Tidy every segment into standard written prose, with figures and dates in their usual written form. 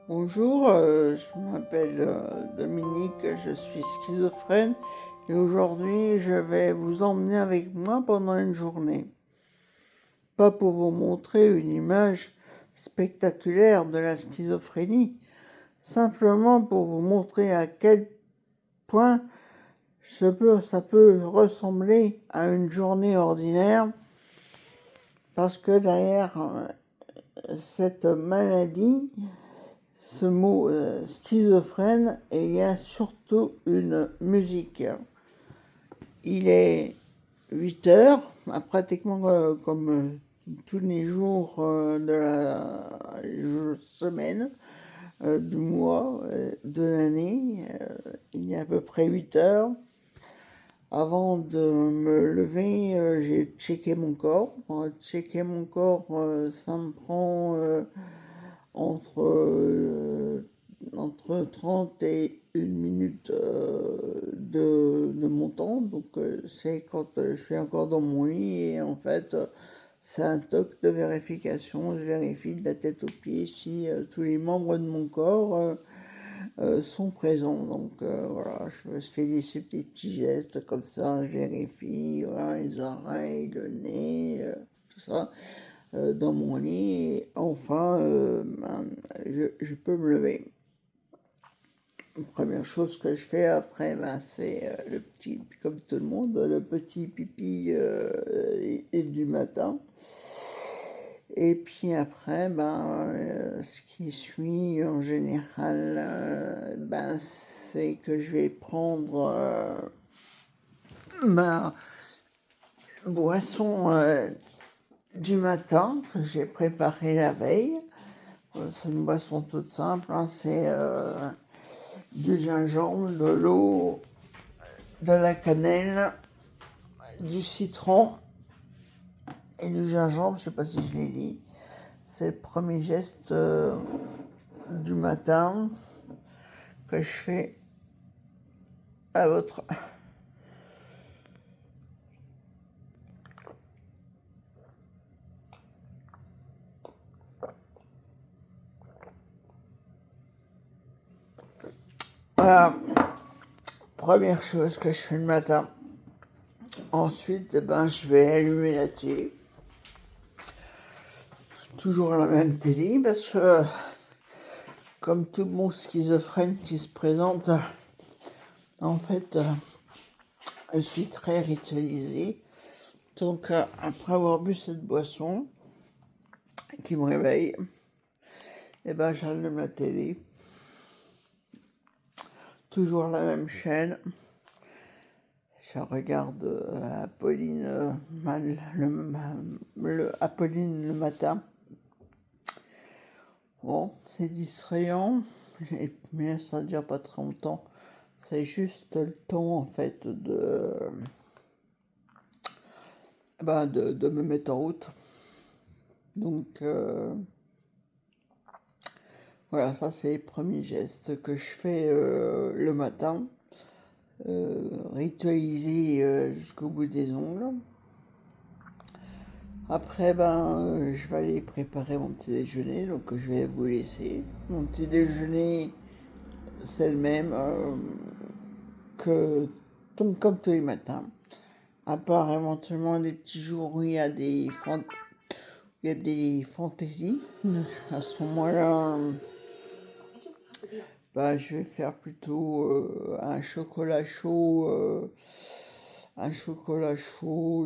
Bonjour, je m'appelle Dominique, je suis schizophrène et aujourd'hui je vais vous emmener avec moi pendant une journée. Pas pour vous montrer une image spectaculaire de la schizophrénie, simplement pour vous montrer à quel point ça peut ressembler à une journée ordinaire, parce que derrière cette maladie, ce mot schizophrène, et il y a surtout une musique. Il est 8 heures, pratiquement comme tous les jours de la semaine, du mois, de l'année. Il y a à peu près 8 heures. Avant de me lever, j'ai checké mon corps. Checker mon corps, ça me prend entre, entre 30 et 1 minute de mon temps. Donc c'est quand je suis encore dans mon lit et en fait c'est un toc de vérification. Je vérifie de la tête aux pieds si tous les membres de mon corps sont présents. Donc voilà, je fais des petits gestes comme ça, je vérifie, voilà, les oreilles, le nez, tout ça dans mon lit. Et enfin, je peux me lever. La première chose que je fais après, c'est le petit, comme tout le monde, le petit pipi et du matin. Et puis après, ce qui suit en général, c'est que je vais prendre ma boisson du matin que j'ai préparée la veille. C'est une boisson toute simple, hein, c'est du gingembre, de l'eau, de la cannelle, du citron et du gingembre, je ne sais pas si je l'ai dit. C'est le premier geste du matin que je fais à votre... Voilà, première chose que je fais le matin. Ensuite, je vais allumer la télé. Toujours la même télé, parce que, comme tout bon schizophrène qui se présente, en fait, je suis très ritualisé. Donc, après avoir bu cette boisson qui me réveille, j'allume la télé. Toujours la même chaîne. Je regarde Apolline, Apolline le matin. Bon, c'est distrayant, mais ça ne dure pas très longtemps. C'est juste le temps, en fait, de me mettre en route. Donc, voilà, ça, c'est les premiers gestes que je fais le matin. Ritualisé jusqu'au bout des ongles. Après, je vais aller préparer mon petit déjeuner, donc je vais vous laisser. Mon petit déjeuner, c'est le même que comme tous les matins. À part éventuellement des petits jours où il y a des fantaisies. À ce moment-là, je vais faire plutôt un chocolat chaud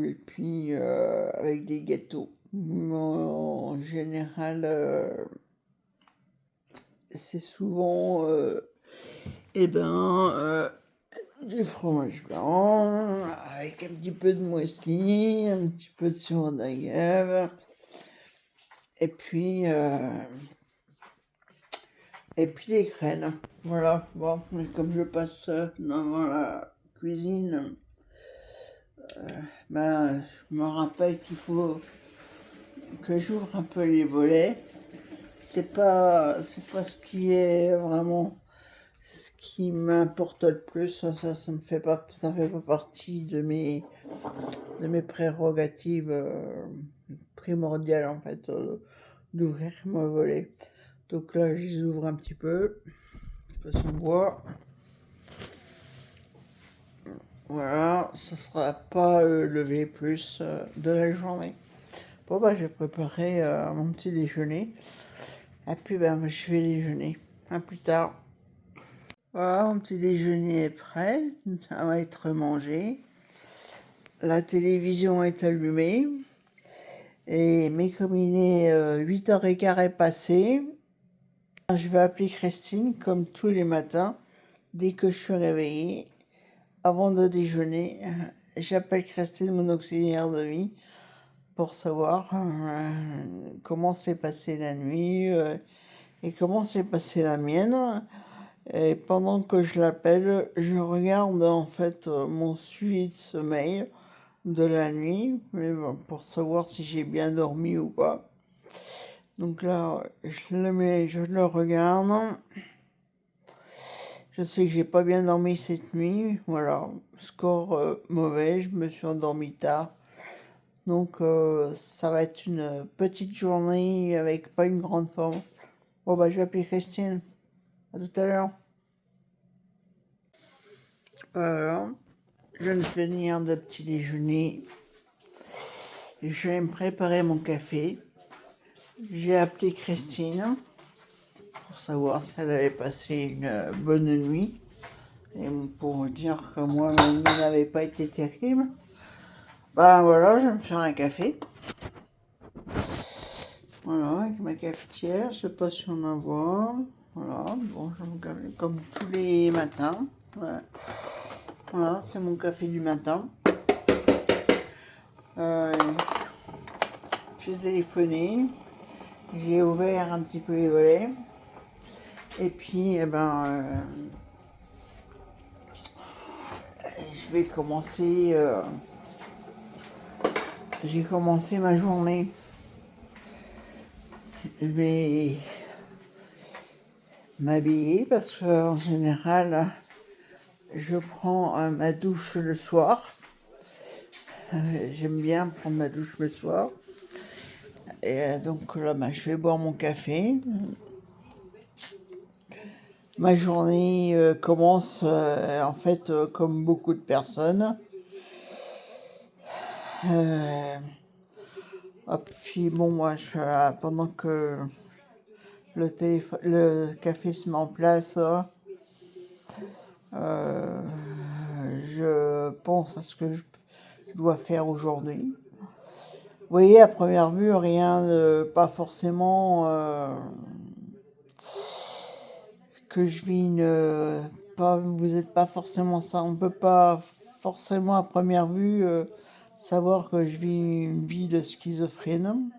et puis avec des gâteaux. En général, c'est souvent du fromage blanc avec un petit peu de muesli, un petit peu de sirop d'agave et puis des graines. Voilà, bon, mais comme je passe devant la cuisine, je me rappelle qu'il faut que j'ouvre un peu les volets. C'est pas ce qui est vraiment ce qui m'importe le plus. Ça fait pas partie de mes prérogatives primordiales, en fait, d'ouvrir mon volet. Donc là, je les ouvre un petit peu. Je sais pas si on voit. Voilà, ce sera pas levé plus de la journée. Bon, bah, je vais préparer mon petit déjeuner. Et puis, ben, je vais déjeuner. À plus tard. Voilà, mon petit déjeuner est prêt. Ça va être mangé. La télévision est allumée. Mais comme il est 8h15 est passé, je vais appeler Christine comme tous les matins. Dès que je suis réveillée, avant de déjeuner, j'appelle Christine, mon auxiliaire de vie, pour savoir comment s'est passée la nuit et comment s'est passée la mienne. Et pendant que je l'appelle, je regarde en fait mon suivi de sommeil de la nuit, mais bon, pour savoir si j'ai bien dormi ou pas. Donc là, je le regarde. Je sais que j'ai pas bien dormi cette nuit. Voilà, score mauvais, je me suis endormi tard. Donc ça va être une petite journée avec pas une grande forme. Bon bah je vais appeler Christine. À tout à l'heure. Voilà, je viens de finir de petit déjeuner. Je vais me préparer mon café. J'ai appelé Christine pour savoir si elle avait passé une bonne nuit. Et pour dire que moi, ma nuit n'avait pas été terrible. Ben voilà, je vais me faire un café. Voilà, avec ma cafetière, je sais pas si on en voit. Voilà, bon, comme tous les matins. Ouais. Voilà, c'est mon café du matin. J'ai téléphoné, j'ai ouvert un petit peu les volets. Et puis, je vais commencer. J'ai commencé ma journée. Je vais m'habiller parce qu'en général, je prends ma douche le soir. J'aime bien prendre ma douche le soir. Et donc là, je vais boire mon café. Ma journée commence en fait comme beaucoup de personnes. Puis bon, moi, pendant que le café se met en place, je pense à ce que je dois faire aujourd'hui. Vous voyez, à première vue, rien de pas forcément que je vis une pas vous n'êtes pas forcément ça, on peut pas forcément à première vue savoir que je vis une vie de schizophrène.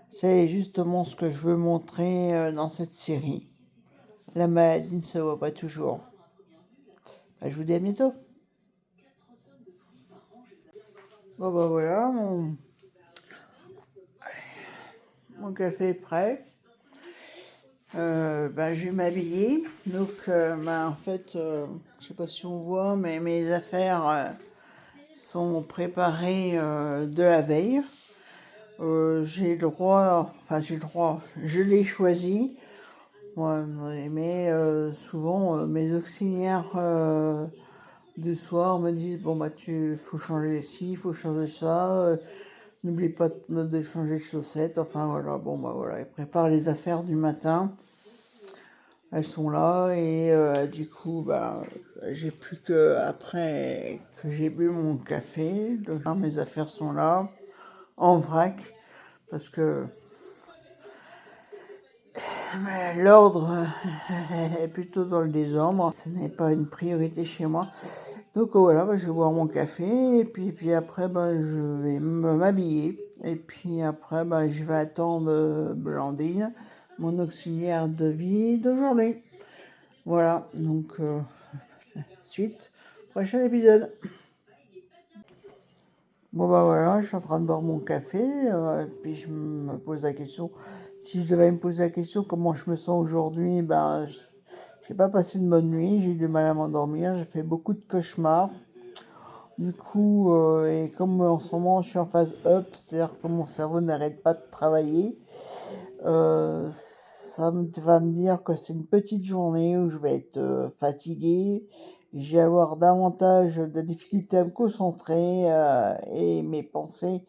C'est justement ce que je veux montrer dans cette série. La maladie ne se voit pas toujours. Je vous dis à bientôt. Bon bah voilà, mon café est prêt. Je vais m'habiller. Donc en fait, je sais pas si on voit, mais mes affaires sont préparées de la veille. J'ai le droit, je l'ai choisi. Ouais, mais souvent mes auxiliaires du soir me disent bon bah faut changer ci, faut changer ça, n'oublie pas de changer de chaussettes, enfin voilà, bon bah voilà, ils préparent les affaires du matin, elles sont là et du coup j'ai plus que après que j'ai bu mon café, donc mes affaires sont là en vrac parce que l'ordre est plutôt dans le désordre, ce n'est pas une priorité chez moi. Donc voilà, je vais boire mon café et puis après je vais m'habiller et puis après je vais attendre Blandine, mon auxiliaire de vie d'aujourd'hui. Voilà, donc suite, prochain épisode. Bon voilà, je suis en train de boire mon café, puis je me pose la question, si je devais me poser la question comment je me sens aujourd'hui, j'ai pas passé une bonne nuit, j'ai eu du mal à m'endormir, j'ai fait beaucoup de cauchemars. Du coup, et comme en ce moment je suis en phase up, c'est-à-dire que mon cerveau n'arrête pas de travailler, Ça va me dire que c'est une petite journée où je vais être fatigué, je vais avoir davantage de difficultés à me concentrer et mes pensées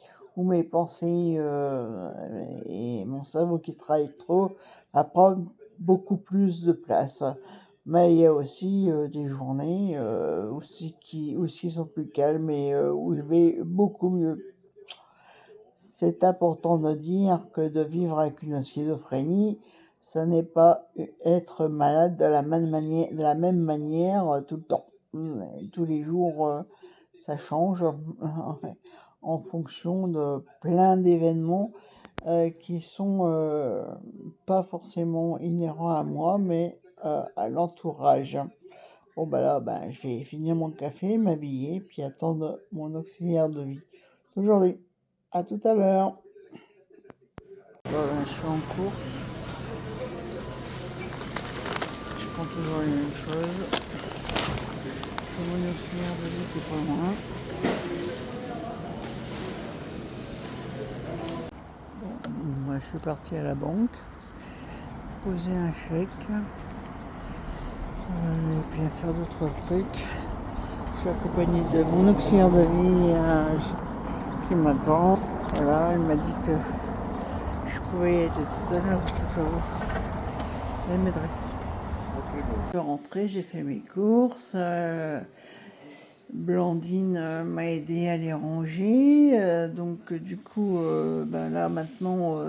et mon cerveau qui travaille trop va prendre beaucoup plus de place. Mais il y a aussi des journées aussi sont plus calmes et où je vais beaucoup mieux. C'est important de dire que de vivre avec une schizophrénie, ce n'est pas être malade de la même manière tout le temps. Tous les jours, ça change en fonction de plein d'événements qui sont pas forcément inhérents à moi, mais à l'entourage. Bon, bah là, je vais finir mon café, m'habiller, puis attendre mon auxiliaire de vie. Aujourd'hui. À tout à l'heure. Je suis en course. Je prends toujours les mêmes choses. C'est mon auxiliaire de vie qui est pas loin. Bon, moi, je suis partie à la banque, poser un chèque, et puis à faire d'autres trucs. Je suis accompagnée de mon auxiliaire de vie qui m'attend. Voilà, elle m'a dit que je pouvais être toute seule, elle m'aiderait. Je suis rentrée, j'ai fait mes courses. Blandine m'a aidé à les ranger. Donc, du coup, là maintenant,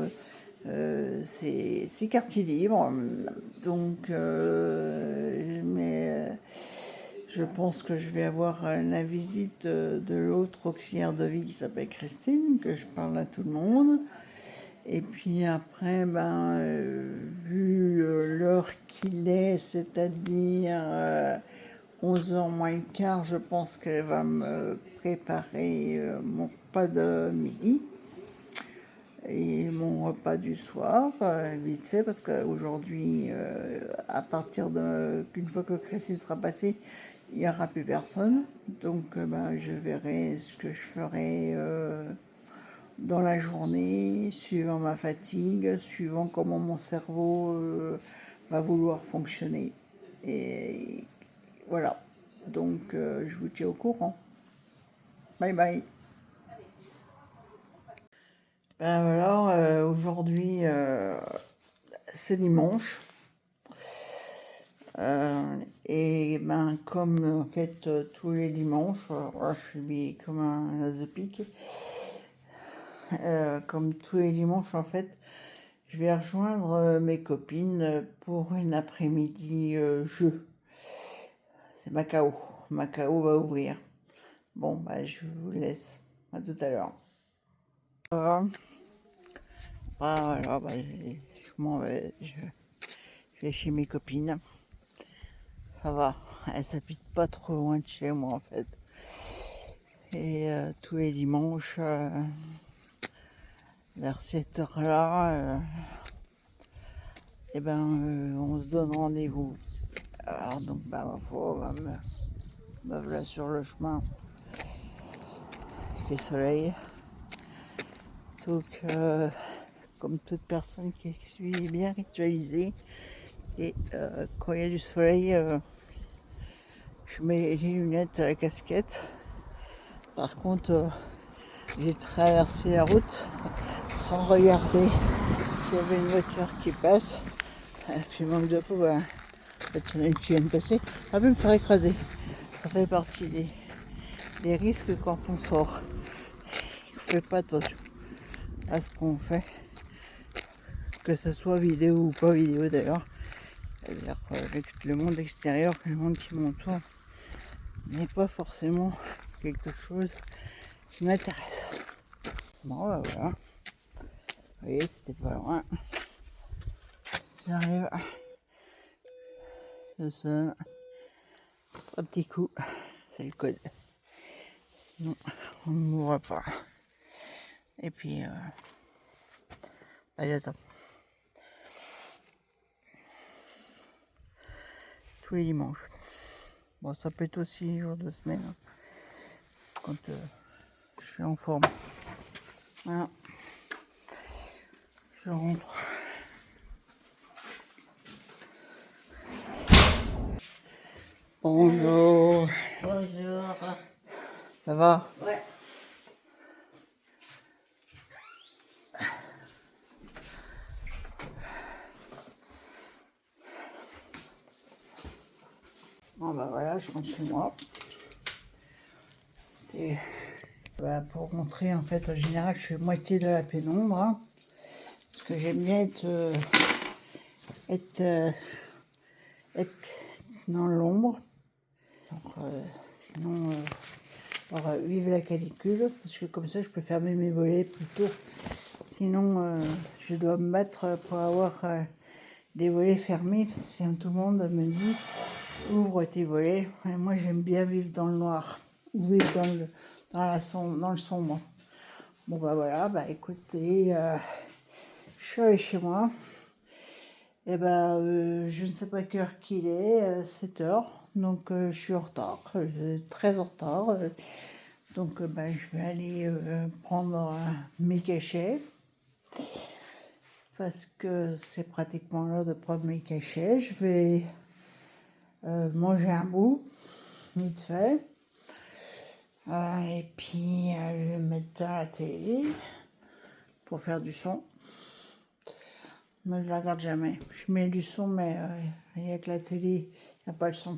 c'est quartier libre. Donc, je pense que je vais avoir la visite de l'autre auxiliaire de vie qui s'appelle Christine, que je parle à tout le monde. Et puis après, vu l'heure qu'il est, c'est-à-dire 11h moins le quart, je pense qu'elle va me préparer mon repas de midi et mon repas du soir, vite fait, parce qu'aujourd'hui, à partir qu'une fois que Christine sera passée, il n'y aura plus personne. Donc je verrai ce que je ferai dans la journée, suivant ma fatigue, suivant comment mon cerveau va vouloir fonctionner. Et voilà. Donc, je vous tiens au courant. Bye bye. Ben voilà, aujourd'hui, c'est dimanche. Et comme en fait tous les dimanches, je suis comme un as de pique. Comme tous les dimanches, en fait, je vais rejoindre mes copines pour une après-midi jeu. C'est Macao. Macao va ouvrir. Bon, je vous laisse. À tout à l'heure. Voilà, je m'en vais. Je vais chez mes copines. Ça va. Elles s'habitent pas trop loin de chez moi, en fait. Et tous les dimanches, vers cette heure-là, on se donne rendez-vous. Alors, donc, ma foi, me voilà sur le chemin. Il fait soleil. Donc, comme toute personne qui suis bien ritualisée, et quand il y a du soleil, je mets les lunettes à la casquette. Par contre, j'ai traversé la route sans regarder s'il y avait une voiture qui passe. Et puis manque de peau, en fait, il y en a une qui vient de passer, elle va me faire écraser. Ça fait partie des risques quand on sort. On ne fait pas attention à ce qu'on fait, que ce soit vidéo ou pas vidéo d'ailleurs. C'est-à-dire le monde extérieur, le monde qui m'entoure n'est pas forcément quelque chose qui m'intéresse. Bon, voilà. Vous voyez, c'était pas loin. J'arrive. Je sonne. Un petit coup. C'est le code. Non, on ne m'ouvre pas. Et puis, j'attends. Tous les dimanches. Bon, ça peut être aussi jour de semaine. Hein, quand je suis en forme. Voilà. Je rentre Bonjour. Bonjour. Ça va? Ouais. Bon bah voilà, je rentre chez moi. Et, pour rentrer, en fait, en général, je fais moitié de la pénombre. Hein, parce que j'aime bien être dans l'ombre. Sinon, vivre la canicule, parce que comme ça, je peux fermer mes volets plus tôt. Sinon, je dois me battre pour avoir des volets fermés, parce que tout le monde me dit ouvre tes volets. Et moi, j'aime bien vivre dans le noir, ou vivre dans le sombre. Bon, bah voilà, bah écoutez, je suis allée chez moi. Et je ne sais pas quelle heure qu'il est, 7 heures. Donc, je suis en retard, très en retard. Donc, je vais aller prendre mes cachets. Parce que c'est pratiquement l'heure de prendre mes cachets. Je vais manger un bout, vite fait. Et puis, je vais mettre à la télé pour faire du son. Mais je ne la regarde jamais. Je mets du son, mais il n'y a que la télé, il n'y a pas le son.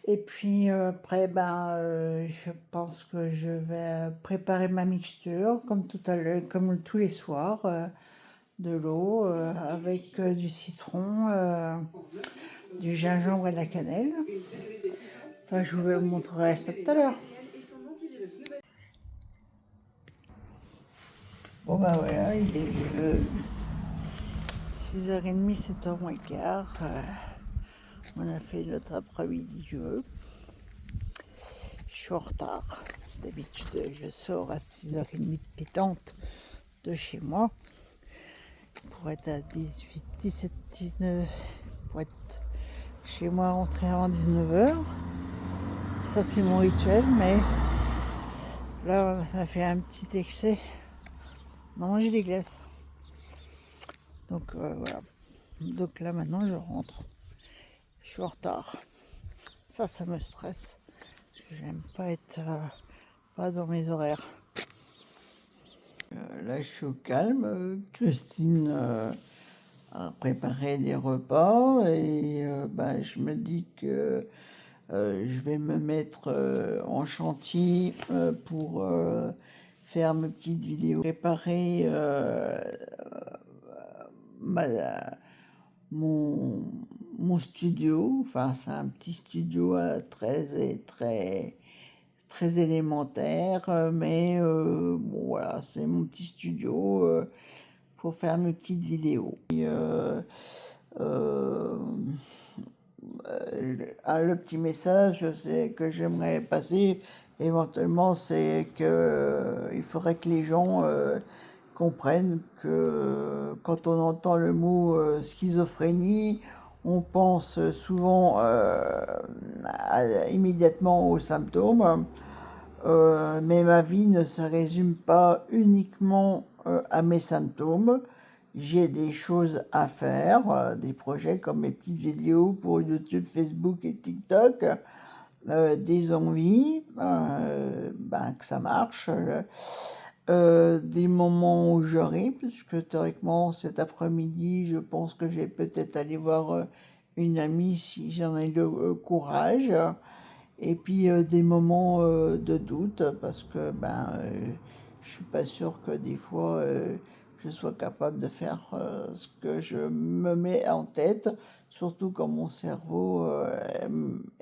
Et puis après, je pense que je vais préparer ma mixture, comme tout à l'heure, comme tous les soirs, de l'eau avec du citron, du gingembre et de la cannelle. Enfin, je vous montrerai ça tout à l'heure. Bon bah voilà, il est 6h30, 7h moins quart. On a fait notre après-midi jeu. Je suis en retard. D'habitude, je sors à 6h30 pétante de chez moi pour être à 18, 17, 19, pour être chez moi rentrer avant 19h. Ça, c'est mon rituel, mais là, on a fait un petit excès. On a mangé des glaces. Donc, voilà. Donc là, maintenant, je rentre. Je suis en retard. Ça me stresse. Parce que j'aime pas être pas dans mes horaires. Là, je suis au calme. Christine a préparé des repas et je me dis que je vais me mettre en chantier pour faire mes petites vidéos. Préparer mon studio. Enfin, c'est un petit studio très élémentaire, mais bon, voilà, c'est mon petit studio pour faire mes petites vidéos. Et, le petit message que j'aimerais passer éventuellement, c'est que il faudrait que les gens comprennent que quand on entend le mot schizophrénie, on pense souvent immédiatement aux symptômes. Mais ma vie ne se résume pas uniquement à mes symptômes. J'ai des choses à faire, des projets comme mes petites vidéos pour YouTube, Facebook et TikTok, des envies, que ça marche, des moments où je ris, puisque théoriquement cet après-midi, je pense que je vais peut-être aller voir une amie si j'en ai le courage. Et puis des moments de doute, parce que je suis pas sûre que des fois je sois capable de faire ce que je me mets en tête, surtout quand mon cerveau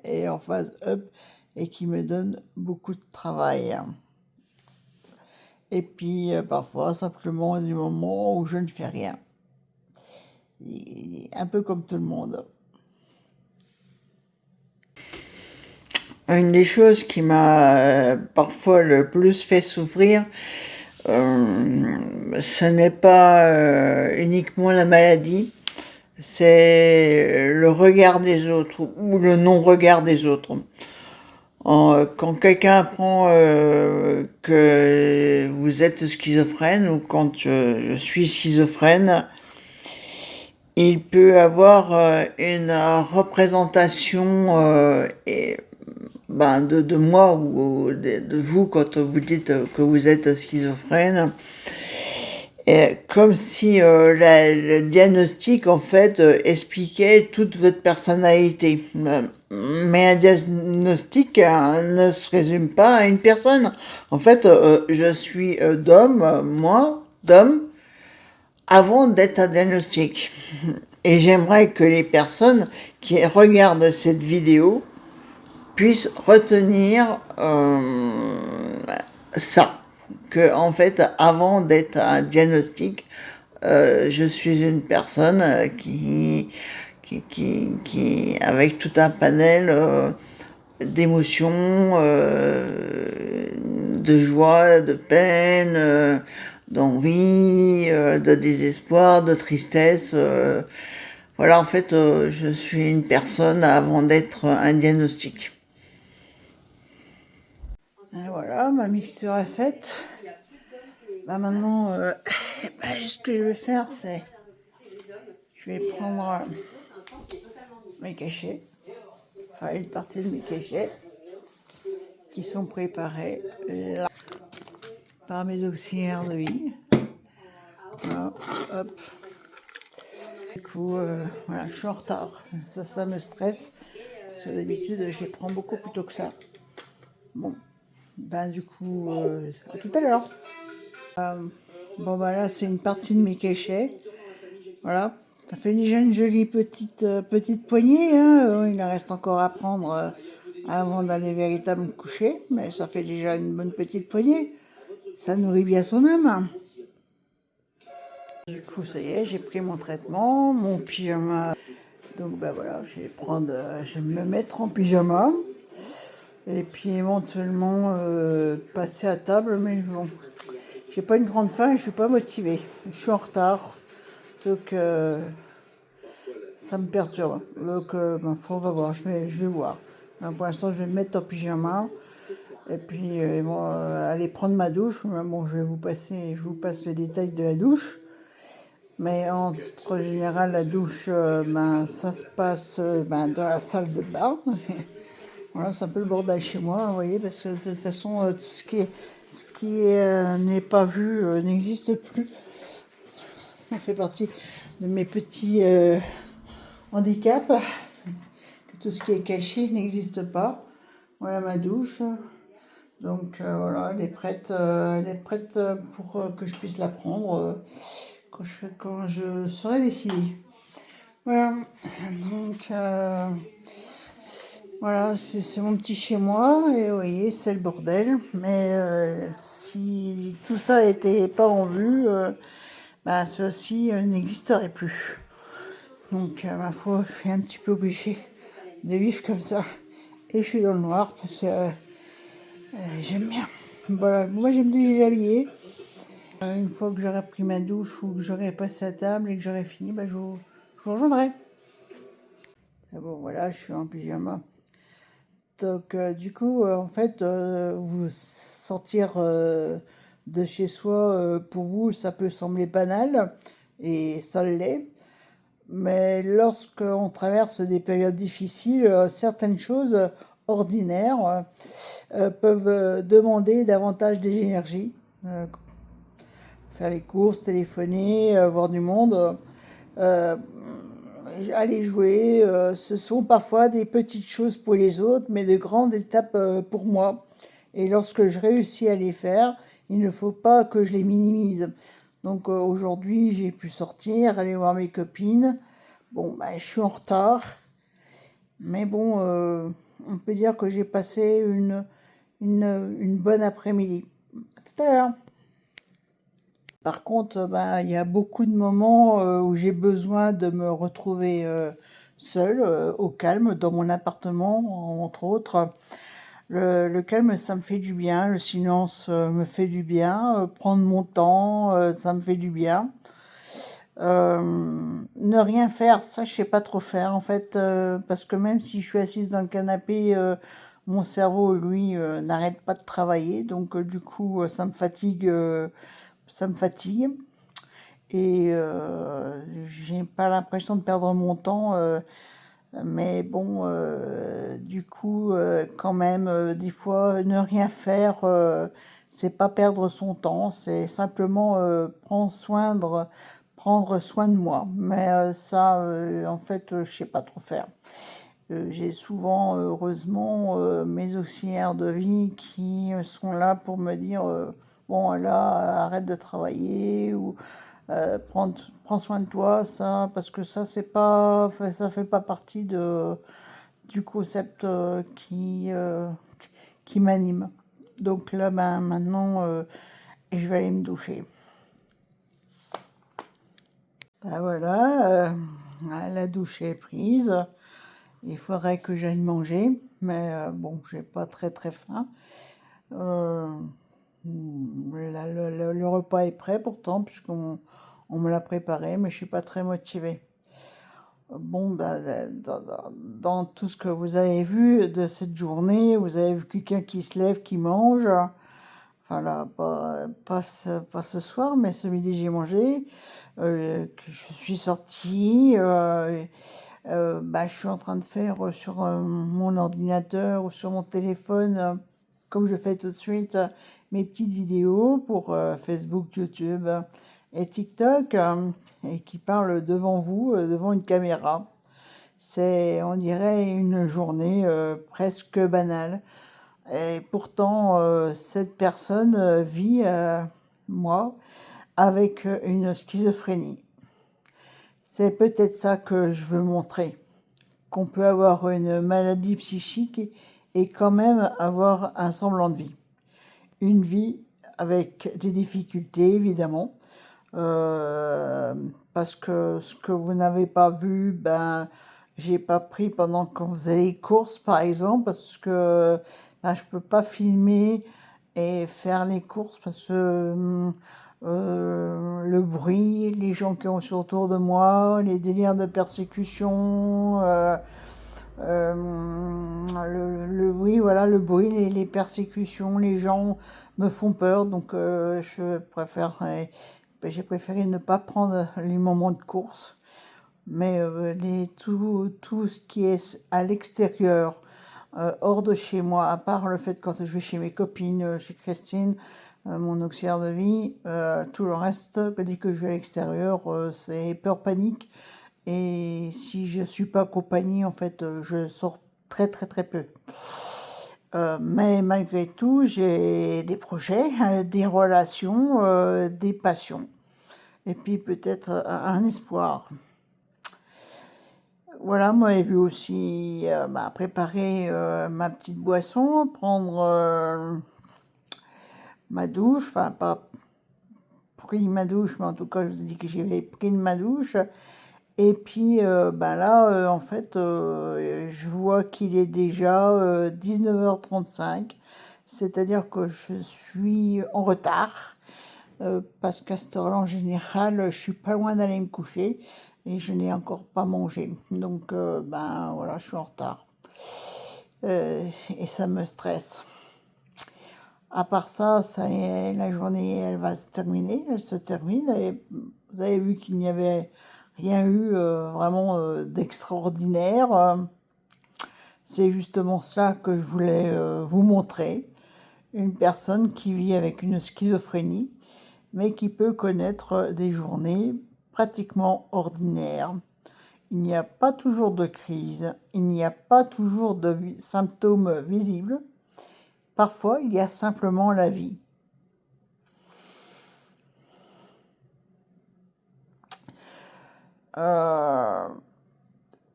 est en phase up et qui me donne beaucoup de travail. Et puis parfois simplement des moments où je ne fais rien. Et un peu comme tout le monde. Une des choses qui m'a parfois le plus fait souffrir, ce n'est pas uniquement la maladie, c'est le regard des autres ou le non-regard des autres. Quand quelqu'un apprend que vous êtes schizophrène ou quand je suis schizophrène, il peut avoir une représentation de moi ou de vous quand vous dites que vous êtes schizophrène. Et comme si le diagnostic, en fait, expliquait toute votre personnalité. Mais un diagnostic ne se résume pas à une personne. En fait, je suis d'homme, avant d'être un diagnostic. Et j'aimerais que les personnes qui regardent cette vidéo puissent retenir ça, que en fait, avant d'être un diagnostic, je suis une personne qui avec tout un panel d'émotions, de joie, de peine, d'envie, de désespoir, de tristesse. Voilà, en fait, je suis une personne avant d'être un diagnostic. Et voilà, ma mixture est faite. Maintenant, ce que je vais faire, c'est... Je vais prendre mes cachets, enfin une partie de mes cachets, qui sont préparés là, par mes auxiliaires de vie. Voilà, hop. Du coup, voilà, je suis en retard. Ça me stresse. Parce que d'habitude, je les prends beaucoup plus tôt que ça. Bon, du coup, à tout à l'heure. Bon, là, c'est une partie de mes cachets. Voilà. Ça fait déjà une jolie petite poignée. Hein. Il en reste encore à prendre avant d'aller véritablement me coucher. Mais ça fait déjà une bonne petite poignée. Ça nourrit bien son âme. Du coup, ça y est, j'ai pris mon traitement, mon pyjama. Donc, voilà, je vais me mettre en pyjama. Et puis, éventuellement, passer à table. Mais bon, j'ai pas une grande faim et je suis pas motivée. Je suis en retard. Donc, ça me perturbe. Donc, on va voir, je vais voir. Pour l'instant, je vais me mettre en pyjama. Et puis, aller prendre ma douche. Bon, je vous passe les détails de la douche. Mais en titre général, la douche, ça se passe dans la salle de bain. Voilà, c'est un peu le bordel chez moi, vous voyez, parce que de toute façon, tout ce qui n'est pas vu n'existe plus. Ça fait partie de mes petits handicaps, que tout ce qui est caché n'existe pas. Voilà ma douche. Donc voilà, elle est prête pour que je puisse la prendre quand je serai décidée. Voilà, donc voilà, c'est mon petit chez moi et vous voyez, c'est le bordel. Mais si tout ça n'était pas en vue, ceci n'existerait plus. Donc ma foi, je suis un petit peu obligée de vivre comme ça. Et je suis dans le noir parce que j'aime bien. Voilà, moi j'aime bien les habiller. Une fois que j'aurai pris ma douche ou que j'aurai passé à table et que j'aurai fini, je vous rejoindrai. Et bon voilà, je suis en pyjama. Donc du coup, en fait, vous sortir de chez soi, pour vous, ça peut sembler banal, et ça l'est. Mais lorsqu'on traverse des périodes difficiles, certaines choses ordinaires peuvent demander davantage d'énergie. Faire les courses, téléphoner, voir du monde, aller jouer. Ce sont parfois des petites choses pour les autres, mais de grandes étapes pour moi. Et lorsque je réussis à les faire, il ne faut pas que je les minimise. Donc aujourd'hui, j'ai pu sortir, aller voir mes copines. Bon, je suis en retard, mais bon, on peut dire que j'ai passé une bonne après-midi. À tout à l'heure. Par contre, il y a beaucoup de moments où j'ai besoin de me retrouver seule, au calme, dans mon appartement, entre autres. Le calme, ça me fait du bien. Le silence me fait du bien. Prendre mon temps, ça me fait du bien. Ne rien faire, ça je sais pas trop faire en fait, parce que même si je suis assise dans le canapé, mon cerveau lui n'arrête pas de travailler, donc du coup ça me fatigue. et j'ai pas l'impression de perdre mon temps, mais bon, du coup, quand même, des fois, ne rien faire, c'est pas perdre son temps, c'est simplement prendre soin de moi. Mais ça, en fait, je sais pas trop faire. J'ai souvent, heureusement, mes auxiliaires de vie qui sont là pour me dire bon, là, arrête de travailler ou prends soin de toi, ça, parce que ça, c'est pas, enfin, ça fait pas partie du concept qui m'anime. Donc là, ben, maintenant, je vais aller me doucher. Ben voilà, la douche est prise. Il faudrait que j'aille manger, mais bon, j'ai pas très faim. Euh, le repas est prêt pourtant, puisqu'on me l'a préparé, mais je suis pas très motivée. Bon, bah, dans tout ce que vous avez vu de cette journée, vous avez vu quelqu'un qui se lève, qui mange. Enfin là, pas ce soir, mais ce midi j'ai mangé. Que je suis sortie. Bah, je suis en train de faire sur mon ordinateur ou sur mon téléphone, comme je fais tout de suite, mes petites vidéos pour Facebook, YouTube et TikTok, et qui parlent devant vous, devant une caméra. C'est, on dirait, une journée presque banale. Et pourtant, cette personne vit, moi, avec une schizophrénie. C'est peut-être ça que je veux montrer, qu'on peut avoir une maladie psychique et quand même avoir un semblant de vie. Une vie avec des difficultés, évidemment, parce que ce que vous n'avez pas vu, ben, j'ai pas pris pendant que vous allez les courses, par exemple, parce que ben, je peux pas filmer et faire les courses parce que le bruit, les gens qui sont autour de moi, les délires de persécution, oui, voilà, le bruit, les persécutions, les gens me font peur, donc j'ai préféré ne pas prendre les moments de course, mais tout ce qui est à l'extérieur, hors de chez moi, à part le fait quand je vais chez mes copines, chez Christine, mon auxiliaire de vie, tout le reste, dès que je vais à l'extérieur, c'est peur, panique. Et si je suis pas accompagnée, en fait, je sors très peu. Mais malgré tout, j'ai des projets, des relations, des passions. Et puis peut-être un espoir. Voilà, moi j'ai vu aussi bah, préparer ma petite boisson, prendre ma douche, enfin pas pris ma douche, mais en tout cas je vous ai dit que j'avais pris ma douche. Et puis ben là, en fait, je vois qu'il est déjà 19h35, c'est-à-dire que je suis en retard, parce qu'à cette heure-là, en général, je suis pas loin d'aller me coucher et je n'ai encore pas mangé. Donc, ben voilà, je suis en retard. Et ça me stresse. À part ça, la journée, elle va se terminer, elle se termine. Et vous avez vu qu'il n'y avait rien eu vraiment d'extraordinaire. C'est justement ça que je voulais vous montrer. Une personne qui vit avec une schizophrénie, mais qui peut connaître des journées pratiquement ordinaires. Il n'y a pas toujours de crise, il n'y a pas toujours de symptômes visibles. Parfois, il y a simplement la vie.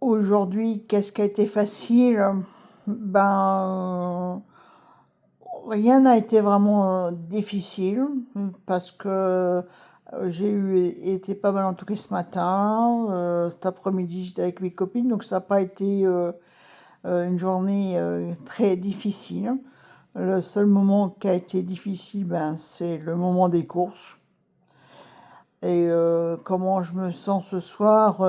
Aujourd'hui, qu'est-ce qui a été facile? Ben, rien n'a été vraiment difficile parce que j'ai été pas mal entourée ce matin. Cet après-midi, j'étais avec mes copines, donc ça n'a pas été une journée très difficile. Le seul moment qui a été difficile, ben, c'est le moment des courses. Et comment je me sens ce soir,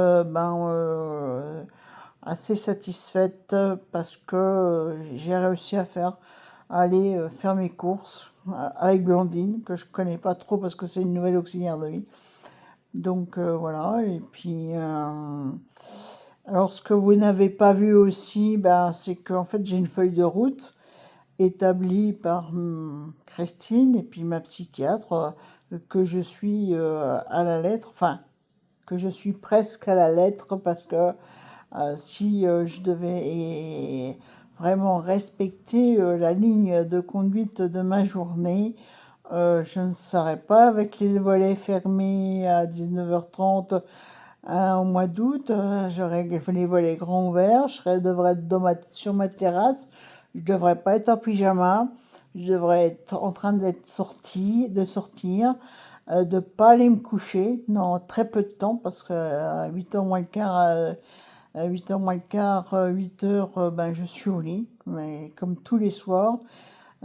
assez satisfaite parce que j'ai réussi à aller faire mes courses avec Blandine, que je connais pas trop parce que c'est une nouvelle auxiliaire de vie. Donc voilà, et puis alors ce que vous n'avez pas vu aussi, ben, c'est qu'en fait j'ai une feuille de route établie par Christine et puis ma psychiatre, que je suis à la lettre, enfin que je suis presque à la lettre, parce que si je devais vraiment respecter la ligne de conduite de ma journée, je ne serais pas avec les volets fermés à 19h30 au mois d'août. J'aurais les volets grands ouverts, devrais être sur ma terrasse, je ne devrais pas être en pyjama, je devrais être en train de sortir, de pas aller me coucher dans très peu de temps, parce que à 8h moins le quart, 8h moins le quart, 8h, ben, je suis au lit, mais comme tous les soirs.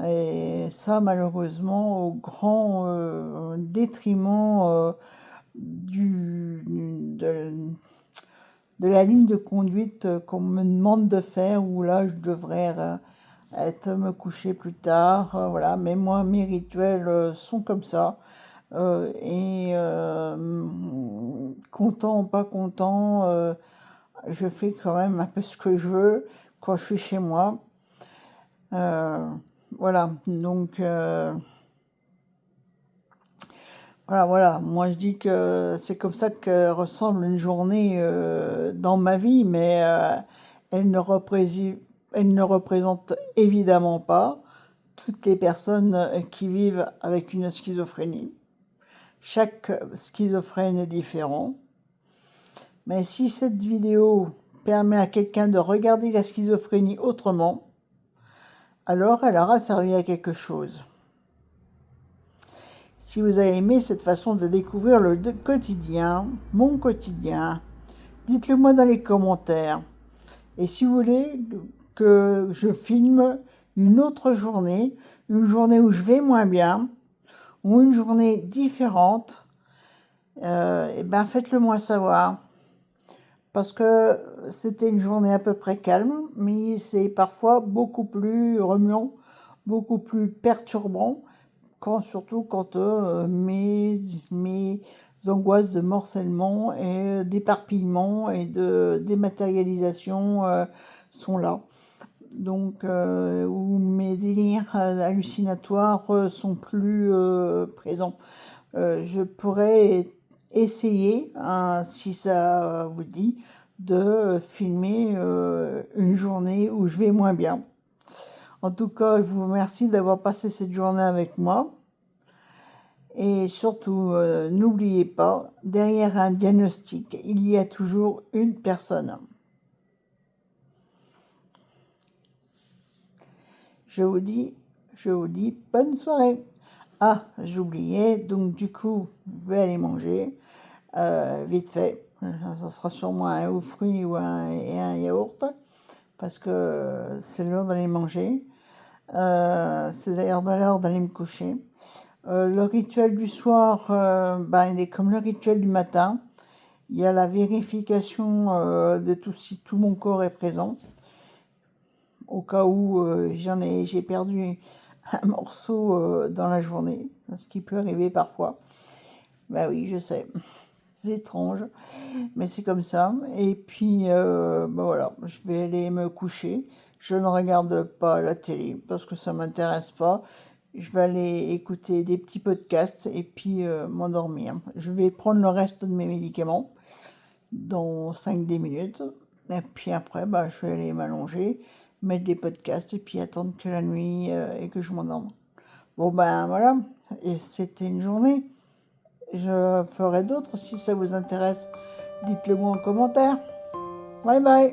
Et ça, malheureusement, au grand détriment de la ligne de conduite qu'on me demande de faire, où là, je devrais me coucher plus tard. Voilà, mais moi, mes rituels sont comme ça. Et content ou pas content, je fais quand même un peu ce que je veux quand je suis chez moi. Voilà, donc voilà. Moi je dis que c'est comme ça que ressemble une journée dans ma vie, mais elle elle ne représente évidemment pas toutes les personnes qui vivent avec une schizophrénie. Chaque schizophrène est différent. Mais si cette vidéo permet à quelqu'un de regarder la schizophrénie autrement, alors elle aura servi à quelque chose. Si vous avez aimé cette façon de découvrir le quotidien, mon quotidien, dites-le moi dans les commentaires. Et si vous voulez que je filme une autre journée, une journée où je vais moins bien, ou une journée différente, et ben faites-le moi savoir. Parce que c'était une journée à peu près calme, mais c'est parfois beaucoup plus remuant, beaucoup plus perturbant, surtout quand mes angoisses de morcellement et d'éparpillement et de dématérialisation sont là. Donc, où mes délires hallucinatoires sont plus présents. Je pourrais essayer, hein, si ça vous dit, de filmer une journée où je vais moins bien. En tout cas, je vous remercie d'avoir passé cette journée avec moi. Et surtout, n'oubliez pas, derrière un diagnostic, il y a toujours une personne. Je vous dis bonne soirée. Ah, j'oubliais, donc du coup, je vais aller manger, vite fait. Ça sera sûrement un aux fruits ou un yaourt, parce que c'est l'heure d'aller manger. C'est d'ailleurs l'heure d'aller me coucher. Le rituel du soir, ben, il est comme le rituel du matin. Il y a la vérification de si tout mon corps est présent, au cas où j'ai perdu un morceau dans la journée, ce qui peut arriver parfois. Ben oui, je sais, c'est étrange, mais c'est comme ça. Et puis, ben voilà, je vais aller me coucher. Je ne regarde pas la télé parce que ça m'intéresse pas. Je vais aller écouter des petits podcasts et puis m'endormir. Je vais prendre le reste de mes médicaments dans 5-10 minutes. Et puis après, bah, je vais aller m'allonger, mettre des podcasts et puis attendre que la nuit et que je m'endorme. Bon ben voilà, et c'était une journée. Je ferai d'autres si ça vous intéresse. Dites-le moi en commentaire. Bye bye.